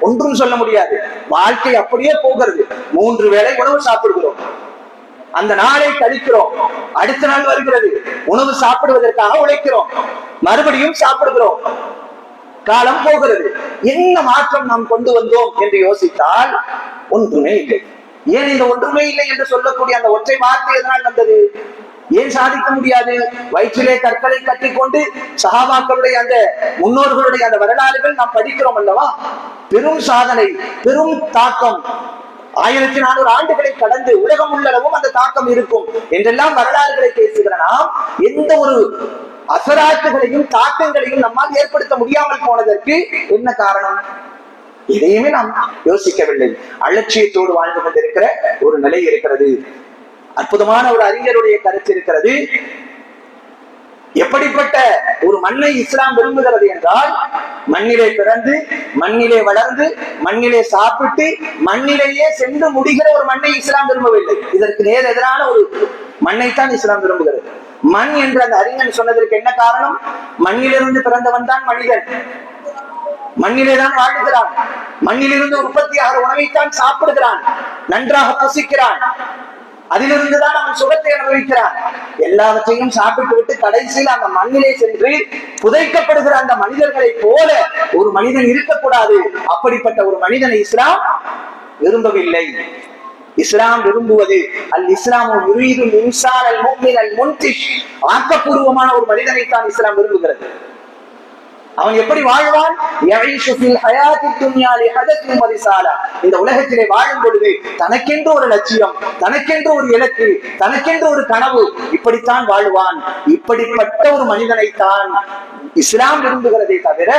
ஒன்றும் சொல்ல முடியாது. வாழ்க்கை அப்படியே போகிறது. 3 வேளை உணவு சாப்பிடுகிறோம், அந்த நாளை கழிக்கிறோம், அடுத்த நாள் வருகிறது, உணவு சாப்பிடுவதற்காக உழைக்கிறோம், மறுபடியும் சாப்பிடுகிறோம், காலம் போகிறது. என்ன மாற்றம் நாம் கொண்டு வந்தோம் என்று யோசித்தால் ஒன்றுமே இல்லை. ஏன் இந்த ஒன்றுமே இல்லை என்று சொல்லக்கூடிய அந்த ஒற்றை வார்த்தை எதனால் வந்தது? ஏன் சாதிக்க முடியாது? வயிற்றிலே கற்களை கட்டிக்கொண்டு சஹாபாக்களுடைய அந்த முன்னோர்களுடைய அந்த வரலாறுகள் நாம் படிக்கிறோம் அல்லவா? பெரும் சாதனை, பெரும் தாக்கம், 1400 ஆண்டுகளை கடந்து உலகம் உள்ளளவும் அந்த தாக்கம் இருக்கும் என்றெல்லாம் வரலாறுகளை பேசுகிற நாம் எந்த ஒரு அசராற்றுகளையும் தாக்கங்களையும் நம்மால் ஏற்படுத்த முடியாமல் போனதற்கு என்ன காரணம்? இதையுமே நாம் யோசிக்கவில்லை. அலட்சியத்தோடு வாழ்ந்து கொண்டிருக்கிற ஒரு நிலை இருக்கிறது. அற்புதமான ஒரு அறிஞருடைய கருத்து இருக்கிறது. எப்படிப்பட்ட ஒரு மண்ணை இஸ்லாம் விரும்புகிறது என்றால், மண்ணிலே பிறந்து, மண்ணிலே வளர்ந்து, மண்ணிலே சாப்பிட்டு, மண்ணிலேயே சென்று முடிகிற ஒரு மண்ணை இஸ்லாம் விரும்பவில்லை. இதற்கு நேர் எதிரான ஒரு மண்ணைத்தான் இஸ்லாம் விரும்புகிறது. மண் என்ற அந்த அறிஞன் சொன்னதற்கு என்ன காரணம்? மண்ணிலிருந்து பிறந்தவன் தான் மனிதன், மண்ணிலேதான் வாழ்கிறான், மண்ணிலிருந்து உற்பத்தியாகிற உணவைத்தான் சாப்பிடுகிறான், நன்றாக புசிக்கிறான், அதிலிருந்துதான் அவன் சுகத்தை அனுபவிக்கிறான். எல்லாவற்றையும் சாப்பிட்டு விட்டு கடைசியில் அந்த மண்ணிலே சென்று புதைக்கப்படுகிற அந்த மனிதர்களை போல ஒரு மனிதன் இருக்கக்கூடாது. அப்படிப்பட்ட ஒரு மனிதனை இஸ்லாம் விரும்பவில்லை. இஸ்லாம் விரும்புவது அல் இஸ்லாமு யுரீதுல் இன்சான் அல் முஃமின் அல் முன்திஷ், ஆக்கப்பூர்வமான ஒரு மனிதனைத்தான் இஸ்லாம் விரும்புகிறது. அவன் எப்படி வாழ்வான்? இந்த உலகத்திலே வாழும் பொழுது தனக்கென்று ஒரு லட்சியம், தனக்கென்று ஒரு இலக்கு, தனக்கென்று ஒரு கனவு, இப்படித்தான் வாழ்வான். இப்படிப்பட்ட ஒரு மனிதனைத்தான் இஸ்லாம் விரும்புகிறதே தவிர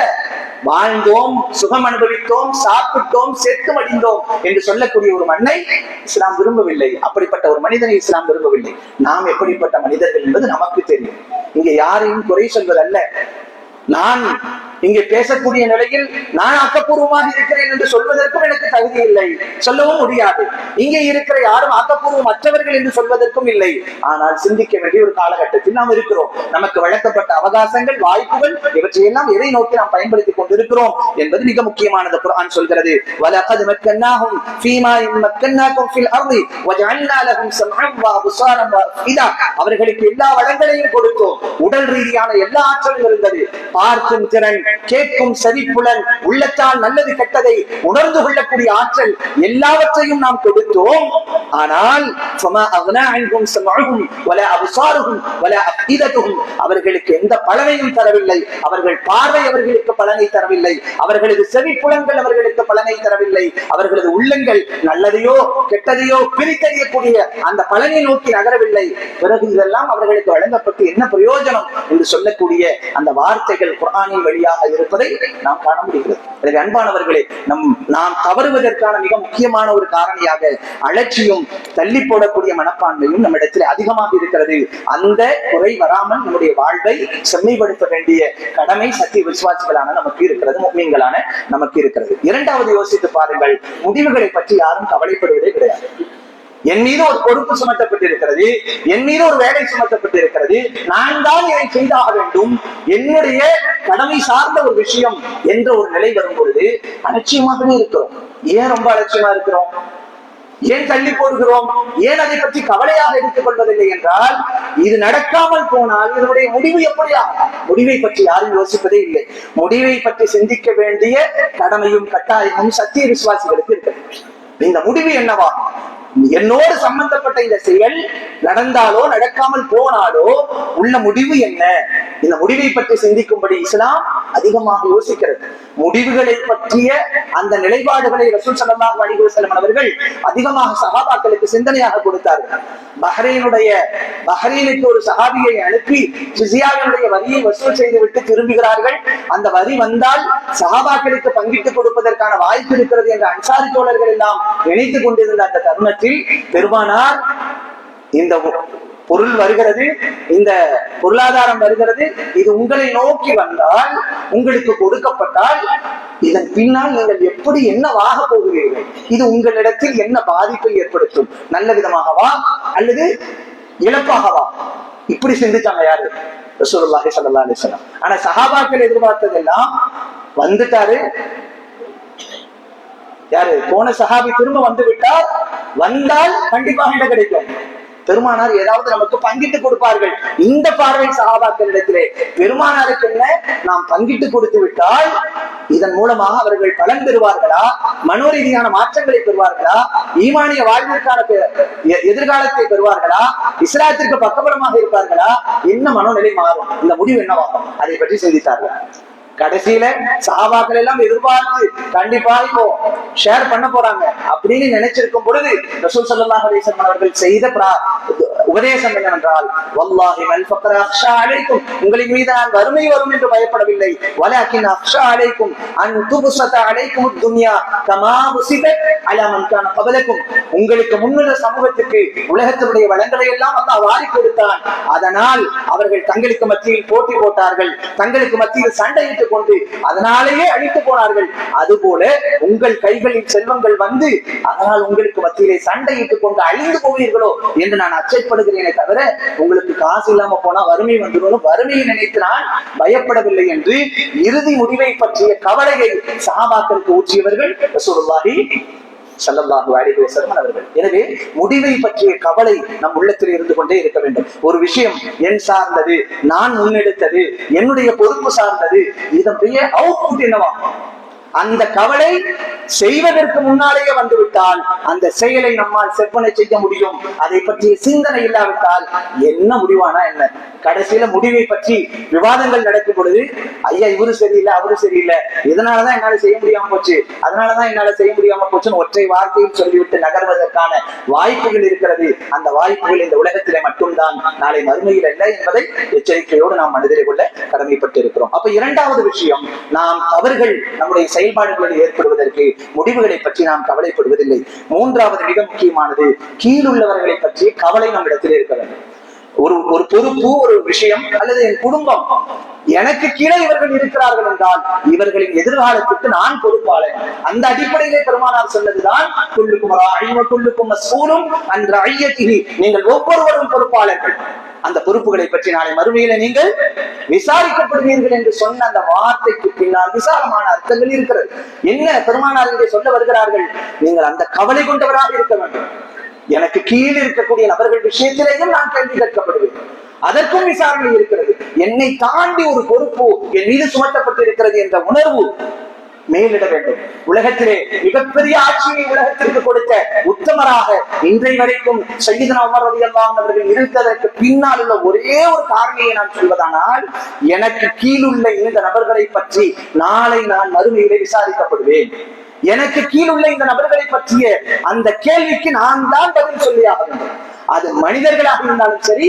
வாழ்ந்தோம், சுகம் அனுபவித்தோம், சாப்பிட்டோம், செத்து மடிந்தோம் என்று சொல்லக்கூடிய ஒரு மண்ணை இஸ்லாம் விரும்பவில்லை. அப்படிப்பட்ட ஒரு மனிதனை இஸ்லாம் விரும்பவில்லை. நாம் எப்படிப்பட்ட மனிதர்கள் என்பது நமக்கு தெரியும். இங்க யாரையும் குறை சொல்வதல்ல. நான் இங்கே பேசக்கூடிய நிலையில் நான் ஆக்கப்பூர்வமாக இருக்கிறேன் என்று சொல்வதற்கும் எனக்கு தகுதி இல்லை, சொல்லவும் முடியாது. இங்கே இருக்கிற யாரும் ஆக்கப்பூர்வம் மற்றவர்கள் என்று சொல்வதற்கும் இல்லை. ஆனால் சிந்திக்க வேண்டிய ஒரு காலகட்டத்தில் நாம் இருக்கிறோம். நமக்கு வழங்கப்பட்ட அவகாசங்கள், வாய்ப்புகள், இவற்றையெல்லாம் எதை நோக்கி நாம் பயன்படுத்திக் கொண்டிருக்கிறோம் என்பது மிக முக்கியமானது. குர்ஆன் சொல்கிறது, வலகத் மக்கன்னாஹும் ஃபீமா மக்கன்னாகும் ஃபில் அர்தி வஜஅல்னா லஹும் ஸம்அன் வ அப்சாரன் வ அஃஇதா. அவர்களுக்கு எல்லா வளங்களையும் கொடுத்தோம். உடல் ரீதியான எல்லா ஆற்றலும் இருந்தது. பார்க்கும் திறன், கேட்கும் செவிப்புலன், உள்ளத்தால் நல்லது கெட்டதை உணர்ந்து கொள்ளக்கூடிய ஆற்றல், எல்லாவற்றையும் நாம் கொடுத்தோம். ஆனால் அவர்களுக்கு எந்த பலனையும் தரவில்லை. அவர்கள் பார்வை அவர்களுக்கு பலனை தரவில்லை. அவர்களது செவிப்புலன்கள் அவர்களுக்கு பலனை தரவில்லை. அவர்களது உள்ளங்கள் நல்லதையோ கெட்டதையோ பிரித்தறியக்கூடிய அந்த பலனை நோக்கி நகரவில்லை. பிறகு இதெல்லாம் அவர்களுக்கு வழங்கப்பட்டு என்ன பிரயோஜனம் என்று சொல்லக்கூடிய அந்த வார்த்தைகள் குர்ஆனின் வழியாக இருப்பதை நாம் காண முடிகிறது. எனவே அன்பானவர்களே, நாம் தவறுவதற்கான மிக முக்கியமான ஒரு காரணியாக அலட்சியம், தள்ளி போடக்கூடிய மனப்பான்மையும் நம்மிடத்தில் அதிகமாக இருக்கிறது. அந்த குறை வராமல் நம்முடைய வாழ்வை செம்மைப்படுத்த வேண்டிய கடமை சத்திய விசுவாசிகளான நமக்கு இருக்கிறது, முஃமின்களான நமக்கு இருக்கிறது. இரண்டாவது யோசித்து பாருங்கள், முடிவுகளை பற்றி யாரும் கவலைப்படுவதே கிடையாது. என் மீது ஒரு பொறுப்பு சுமத்தப்பட்டிருக்கிறது, என் மீது ஒரு வேலை சுமத்தப்பட்டிருக்கிறது, நான் தான் இதை செய்தாக வேண்டும், என்னுடைய கடமை சார்ந்த ஒரு விஷயம் என்ற ஒரு நிலை வரும் பொழுது அலட்சியமாகவே இருக்கிறோம். ஏன் ரொம்ப அலட்சியமா இருக்கிறோம்? ஏன் தள்ளி போடுகிறோம்? ஏன் அதை பற்றி கவலையாக எடுத்துக் கொள்வதில்லை என்றால், இது நடக்காமல் போனால் இதனுடைய முடிவு எப்படியாகும்? முடிவை பற்றி யாரும் யோசிப்பதே இல்லை. முடிவை பற்றி சிந்திக்க வேண்டிய கடமையும் கட்டாயமும் சத்திய விசுவாசிகளுக்கு இருக்கிறது. இந்த முடிவு என்னவாகும்? என்னோடு சம்பந்தப்பட்ட இந்த செயல் நடந்தாலோ நடக்காமல் போனாலோ உள்ள முடிவு என்ன? இந்த முடிவை பற்றி சிந்திக்கும்படி இஸ்லாம் அதிகமாக யோசிக்கிறது. முடிவுகளை பற்றிய அந்த நிலைப்பாடுகளை ரசூல் ஸல்லல்லாஹு அலைஹி வஸல்லம் அவர்கள் அதிகமாக சஹாபாக்களுக்கு சிந்தனையாக கொடுத்தார்கள். பஹ்ரைனுக்கு ஒரு சஹாபியை அனுப்பி ஜிஸியாவினுடைய வரியை வசூல் செய்துவிட்டு திரும்புகிறார்கள். அந்த வரி வந்தால் சஹாபாக்களுக்கு பங்கிட்டு கொடுப்பதற்கான வாய்ப்பு இருக்கிறது என்ற அன்சாரி தோழர்கள் எல்லாம் நினைத்துக் கொண்டிருந்த அந்த தருணத்தில் பெருமானார், இந்த பொருள் வருகிறது, இந்த பொருளாதாரம் வருகிறது, இது உங்களை நோக்கி வந்தால், உங்களுக்கு கொடுக்கப்பட்டால், இதன் பின்னால் நீங்கள் எப்படி என்னவாக போகிறீர்கள்? இது உங்களிடத்தில் என்ன பாதிப்பை ஏற்படுத்தும்? நல்ல விதமாகவா அல்லது இழப்பாகவா? இப்படி சிந்திச்சாங்க யாரு? ரசூலுல்லாஹி ஸல்லல்லாஹு அலைஹி வஸல்லம். ஆனா சஹாபாக்கள் எதிர்பார்த்ததெல்லாம் வந்துட்டாரு. யாரு? போன சஹாபி திரும்ப வந்து விட்டார். வந்தால் கண்டிப்பாக என்ன கிடைக்கும்? பெருமானார் ஏதாவது நமக்கு பங்கிட்டு கொடுப்பார்கள். இந்த பார்வை சஹாபாக்களிடத்திலே. பெருமானாருக்கு என்ன? நாம் பங்கிட்டு கொடுத்து விட்டால் இதன் மூலமாக அவர்கள் பலன் பெறுவார்களா? மனோரீதியான மாற்றங்களை பெறுவார்களா? ஈமானிய வாழ்விற்கான எதிர்காலத்தை பெறுவார்களா? இஸ்லாத்திற்கு பக்கபலமாக இருப்பார்களா? என்ன மனோநிலை மாறும்? இந்த முடிவு என்னவாகும்? அதை பற்றி சிந்தித்தார்கள். கடைசியில சஹாபாக்கள் எல்லாம் எதிர்பார்த்து கண்டிப்பா இப்போ ஷேர் பண்ண போறாங்க அப்படின்னு நினைச்சிருக்கும் பொழுது ரசூல் ஸல்லல்லாஹு அலைஹி வஸல்லம் அவர்கள் செய்த உபதேசம் என்னவென்றால், வல்லாஹி மல் ஃபக்ர அக்ஷா அலைக்கும், உங்களின் மீது நான் வறுமை வரும் என்று பயப்படவில்லை, வலக்கின் அக்ஷா அலைக்கும் அன் துபஸத அலைக்கும் துன்யா கமா புஸிதத் அலா மன் கான கபலக்கும். உங்களுக்கு முன்னுள்ள சமூகத்துக்கு உலகத்தினுடைய வளங்களை எல்லாம் அல்லாஹ் வாரி கொடுத்தான். அதனால் அவர்கள் தங்களுக்கு மத்தியில் போட்டி போட்டார்கள், தங்களுக்கு மத்தியில் சண்டையிட்டுக் கொண்டு அதனாலேயே அழித்து போனார்கள். அதுபோல உங்கள் கைகளில் செல்வங்கள் வந்து அதனால் உங்களுக்கு மத்தியிலே சண்டையிட்டுக் கொண்டு அழிந்து போவீர்களோ என்று நான் அச்சப்படுகிறேனே தவிர, உங்களுக்கு காசு இல்லாம போனா வறுமை வந்துடும், வறுமையை நினைத்து நான் பயப்படவில்லை என்று இறுதி முடிவை பற்றிய கவலையை சஹாபாக்களுக்கு ஊற்றியவர்கள் ரசூலுல்லாஹி ஸல்லல்லாஹு அலைஹி வஸல்லம் அவர்கள். எனவே முடிவை பற்றிய கவலை நம் உள்ளத்தில் இருந்து கொண்டே இருக்க வேண்டும். ஒரு விஷயம் என் சார்ந்தது, நான் முன்னெடுத்தது, என்னுடைய பொறுப்பு சார்ந்தது, இதனுடைய அவுட்புட் என்னவா? அந்த கவலை செய்வதற்கு முன்னாலேயே வந்துவிட்டால் அந்த செயலை நம்மால் செவ்வனை செய்ய முடியும். அதை பற்றிய சிந்தனை இல்லாவிட்டால் என்ன முடிவானா என்ன? கடைசியில முடிவை பற்றி விவாதங்கள் நடக்கும் பொழுது, ஐயா இவரு சரியில்லை, அவரு சரியில்லை, இதனாலதான் என்னால செய்ய முடியாம போச்சு, அதனாலதான் என்னால செய்ய முடியாம போச்சுன்னு ஒற்றை வார்த்தையில் சொல்லிவிட்டு நகர்வதற்கான வாய்ப்புகள் இருக்கிறது. அந்த வாய்ப்புகள் இந்த உலகத்திலே மட்டும்தான், நாளை மறுமையில் அல்ல என்பதை எச்சரிக்கையோடு நாம் மனதிலே கொள்ள கடமைப்பட்டு இருக்கிறோம். அப்ப இரண்டாவது விஷயம், நாம் தவறுகள் நம்முடைய செயல்பாடுகளில் ஏற்படுவதற்கு முடிவுகளை பற்றி நாம் கவலைப்படுவதில்லை. மூன்றாவது மிக முக்கியமானது, கீழுள்ளவர்களை பற்றி கவலை நம்மிடத்தில் இருக்க வேண்டும். ஒரு பொறுப்பு, ஒரு விஷயம் அல்லது என் குடும்பம் எனக்கு கீழே இவர்கள் இருக்கிறார்கள் என்றால் இவர்களின் எதிர்காலத்துக்கு நான் பொறுப்பாளன். அந்த அடிப்படையிலே பெருமானார் சொன்னதுதான் நீங்கள் ஒவ்வொருவரும் பொறுப்பாளர்கள். அந்த பொறுப்புகளை பற்றி நாளை மறுமையில நீங்கள் விசாரிக்கப்படுவீர்கள் என்று சொன்ன அந்த வார்த்தைக்கு பின்னால் விசாலமான அர்த்தங்கள் இருக்கிறது. என்ன பெருமானார் இங்கே சொல்ல வருகிறார்கள்? நீங்கள் அந்த கவலை கொண்டவராக இருக்க வேண்டும். எனக்கு கீழ் இருக்கக்கூடிய நபர்கள் விஷயத்திலேயும் நான் கேள்வி கேட்கப்படுவேன், அதற்கும் விசாரணை இருக்கிறது. என்னை தாண்டி ஒரு பொறுப்பு என் மீது சுமத்தப்பட்டிருக்கிறது என்ற உணர்வு மேலிட வேண்டும். உலகத்திலே மிகப்பெரிய ஆட்சியை உலகத்திற்கு கொடுத்த உத்தமராக இன்றைய வரைக்கும் சய்யிதுனா உமர் ரலியல்லாஹு அன்ஹு அவர்கள் இருந்ததற்கு பின்னால் உள்ள ஒரே ஒரு காரணியை நான் சொல்வதானால், எனக்கு கீழுள்ள இந்த நபர்களை பற்றி நாளை நான் மறுமையிலே விசாரிக்கப்படுவேன். எனக்கு கீழுள்ள இந்த நபர்களை பற்றிய அந்த கேள்விக்கு நான் தான் பதில் சொல்லியாக வேண்டும். அது மனிதர்களாக இருந்தாலும் சரி,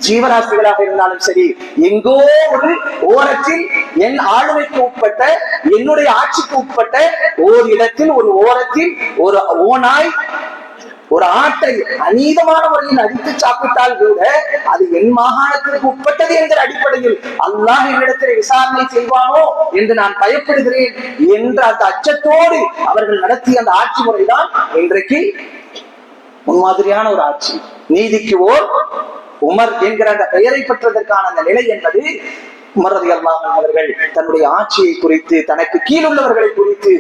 ஜீவராசிகளாக இருந்தாலும் சரி, எங்கோ ஒரு ஓரத்தில் என் ஆளுமைக்கு உட்பட்ட, என்னுடைய ஆட்சிக்கு உட்பட்ட ஓர் இடத்தில், ஒரு ஓரத்தில் ஒரு ஓநாய் ஒரு ஆட்டை அநீதமான முறையில் அடித்து சாப்பிட்டால் கூட அது என் மாகாணத்திற்கு உட்பட்டது என்ற அடிப்படையில் அல்லாஹ் என்னிடத்தில் விசாரணை செய்வானோ என்று நான் பயப்படுகிறேன் என்ற அந்த அச்சத்தோடு அவர்கள் நடத்திய அந்த ஆட்சி முறைதான் இன்றைக்கு முன்மாதிரியான ஒரு ஆட்சி. நீதிக்கு ஓர் உமர் என்கிற அந்த பெயரை பெற்றதற்கான அந்த நிலை என்பது உமர் ரலியல்லாஹு அன்ஹு அவர்கள் தன்னுடைய ஆட்சியை குறித்து, தனக்கு கீழ் உள்ளவர்களை குறித்து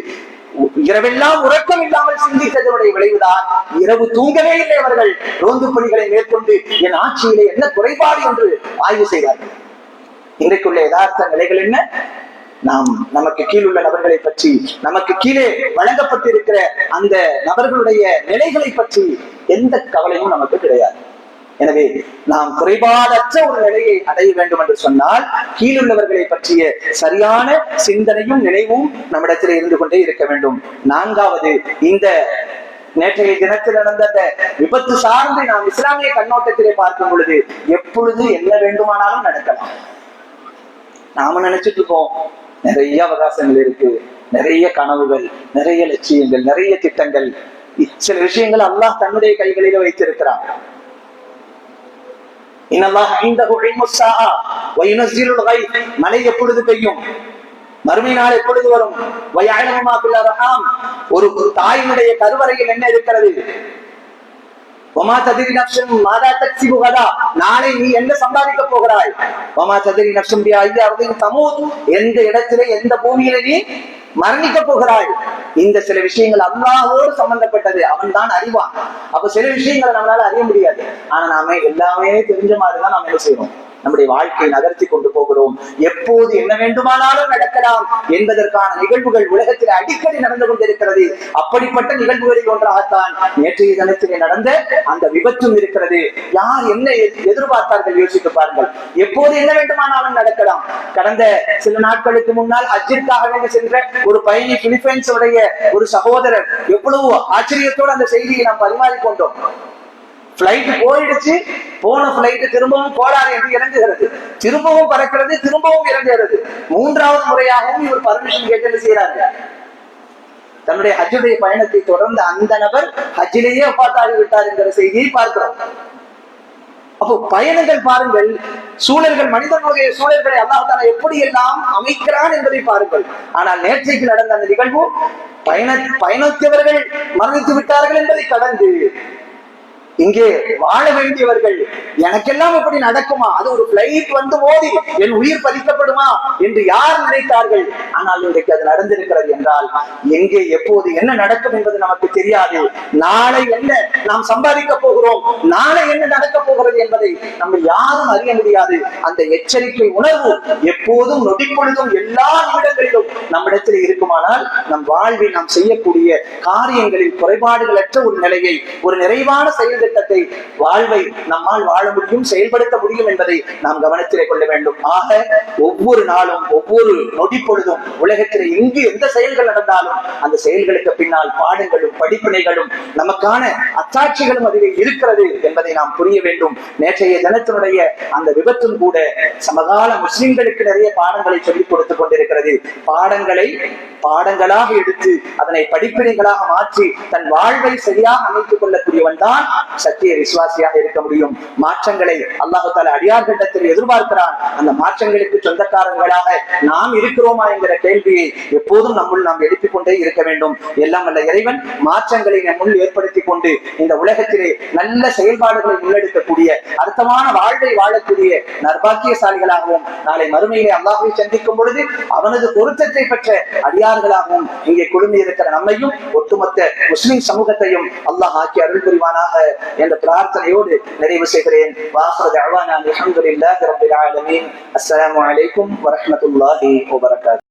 இரவெல்லாம் உறக்கம் இல்லாமல் சிந்தித்ததனுடைய விளைவுதான். இரவு தூங்கவே இல்லை அவர்கள். ரோந்து பணிகளை மேற்கொண்டு என் ஆட்சியிலே என்ன குறைபாடு என்று ஆய்வு செய்தார்கள். இன்றைக்குள்ள யதார்த்த நிலைகள் என்ன? நாம் நமக்கு கீழ் உள்ள நபர்களை பற்றி, நமக்கு கீழே வழங்கப்பட்டிருக்கிற அந்த நபர்களுடைய நிலைகளை பற்றி எந்த கவலையும் நமக்கு கிடையாது. எனவே நாம் குறைபாடற்ற ஒரு நிலையை அடைய வேண்டும் என்று சொன்னால் கீழுள்ளவர்களை பற்றிய சரியான சிந்தனையும் நினைவும் நம்மிடத்தில் இருந்து கொண்டே இருக்க வேண்டும். நான்காவது, இந்த நேற்றைய தினத்தில் நடந்த விபத்து சார்ந்து நாம் இஸ்லாமிய கண்ணோட்டத்திலே பார்க்கும் பொழுது எப்பொழுது என்ன வேண்டுமானாலும் நடக்கலாம். நாம நினைச்சிட்டு இருக்கோம் நிறைய அவகாசங்கள் இருக்கு, நிறைய கனவுகள், நிறைய லட்சியங்கள், நிறைய திட்டங்கள். சில விஷயங்கள் அல்லாஹ் தன்னுடைய கைகளில வைத்திருக்கிறான். மழை எப்பொழுது பெய்யும், மறுமை நாள் எப்பொழுது வரும், ஒரு தாயினுடைய கருவறையில் என்ன இருக்கிறது, நாளை நீ என்ன சம்பாதிக்க போகிறாய், எந்த இடத்திலே எந்த பூமியில நீ மரணிக்க போகிறாய். இந்த சில விஷயங்கள் அல்லாஹ்வோடு சம்பந்தப்பட்டது. அவன் தான் அறிவான். அப்ப சில விஷயங்களை நம்மளால அறிய முடியாது. ஆனா நாம எல்லாமே தெரிஞ்ச மாதிரிதான் நாம் என்ன செய்யறோம், நம்முடைய வாழ்க்கையை நகர்த்தி கொண்டு போகிறோம். எப்போது என்ன வேண்டுமானாலும் நடக்கலாம் என்பதற்கான நிகழ்வுகள் உலகத்தில் அடிக்கடி நடந்து கொண்டிருக்கிறது. அப்படிப்பட்ட நிகழ்வுகளில் ஒன்றாகத்தான் நேற்றைய தினத்திலே நடந்த அந்த விபத்தும் இருக்கிறது. யார் என்ன எதிர்பார்த்தார்கள் யோசித்து பாருங்கள். எப்போது என்ன வேண்டுமானாலும் நடக்கலாம். கடந்த சில நாட்களுக்கு முன்னால் ஹஜ்ஜிற்காக வேண்டி சென்ற ஒரு பயணி, பிலிப்பைன்ஸ் உடைய ஒரு சகோதரர், எவ்வளவு ஆச்சரியத்தோடு அந்த செய்தியை நாம் பரிமாறிக்கொண்டோம். பிளைட் போயிடுச்சு, போன பிளைட் திரும்பவும் கோளாறு என்று இறங்குகிறது, திரும்பவும் பறக்கிறது, திரும்பவும் இறங்குகிறது. மூன்றாவது முறையாகவும் இவர் பர்மிஷன் கேட்டு செய்யறாங்க. தன்னுடைய ஹஜ்ஜுடைய பயணத்தை தொடர்ந்து அந்த நபர் ஹஜ்ஜிலேயே ஒப்பாத்தாகி விட்டார் என்கிற செய்தியை பார்க்கிறோம். அப்போ பயணங்கள் பாருங்கள், சூழல்கள், மனிதனுடைய சூழல்களை அல்லாஹ் தஆலா எப்படி எல்லாம் அமைக்கிறான் என்பதை பாருங்கள். ஆனால் நேற்றைக்கு நடந்த அந்த நிகழ்வு பயணித்தவர்கள் மரணித்து விட்டார்கள் என்பதை கடந்து இங்கே வாழ வேண்டியவர்கள் எனக்கெல்லாம் எப்படி நடக்குமா, அது ஒரு பிளைட் வந்து மோதி என் உயிர் பறிக்கப்படுமா என்று யார் நினைத்தார்கள். ஆனால் இன்றைக்கு அது நடந்திருக்கிறது என்றால் எங்கே எப்போது என்ன நடக்கும் என்பது நமக்கு தெரியாது. நாளை என்ன நாம் சம்பாதிக்க போகிறோம், நாளை என்ன நடக்க போகிறது என்பதை நம்ம யாரும் அறிய முடியாது. அந்த எச்சரிக்கை உணர்வு எப்போதும் நொடிப்பொழுதும் எல்லா நிமிடங்களிலும் நம்மிடத்தில் இருக்குமானால் நம் வாழ்வில் நாம் செய்யக்கூடிய காரியங்களில் குறைபாடுகளற்ற ஒரு நிலையை, ஒரு நிறைவான செயல் திட்டத்தை, வாழ்வை நம்மால் வாழ முடியும், செயல்படுத்த முடியும் என்பதை நாம் கவனத்திலே கொள்ள வேண்டும். ஆக ஒவ்வொரு நாளும், ஒவ்வொரு நொடி பொழுதும் உலகத்திலே எங்கு எந்த செயல்கள் நடந்தாலும் அந்த செயல்களுக்கு பின்னால் பாடங்களும் படிப்பினைகளும் நமக்கான அத்தாட்சிகளும் அதிலே இருக்கிறது என்பதை நாம் புரிய வேண்டும். நேற்றைய தினத்தினுடைய அந்த விபத்தும் கூட சமகால முஸ்லிம்களுக்கு நிறைய பாடங்களை சொல்லிக் கொடுத்துக் கொண்டிருக்கிறது. பாடங்களை பாடங்களாக எடுத்து அதனை படிப்பினைகளாக மாற்றி தன் வாழ்வை சரியாக அமைத்துக் கொள்ளக்கூடியவன் தான் சத்திய விசுவாசியாக இருக்க முடியும். மாற்றங்களை அல்லாஹ் தஆலா அடியார்களிடத்தில் எதிர்பார்க்கிறான். அந்த மாற்றங்களுக்கு சொந்தக்காரர்களாக நாம் இருக்கிறோமா என்கிற கேள்வியை எப்போதும் நாம் எழுப்பிக் கொண்டே இருக்க வேண்டும். எல்லாம் வல்ல இறைவன் மாற்றங்களை நம்முள் ஏற்படுத்திக் கொண்டு இந்த உலகத்திலே நல்ல செயல்பாடுகளை முன்னெடுக்கக்கூடிய அர்த்தமான வாழ்வை வாழக்கூடிய நற்பாக்கியசாலிகளாகவும் நாளை மறுமையிலே அல்லாஹ்வை சந்திக்கும் பொழுது அவனது பொருத்தத்தை பெற்ற அடியார்களாகவும் இங்கே குழுமி இருக்கிற நம்மையும் ஒட்டுமொத்த முஸ்லிம் சமூகத்தையும் அல்லாஹ் ஆக்கி அருள் புரிவானாக என்ற பிரார்த்தனையோடு நிறைவு செய்கிறேன். வாஹிரு தஅவானா அல்ஹம்துலில்லாஹி ரப்பில் ஆலமீன். அஸ்ஸலாமு அலைக்கும் வரஹ்மத்துல்லாஹி வபரகாத்துஹு.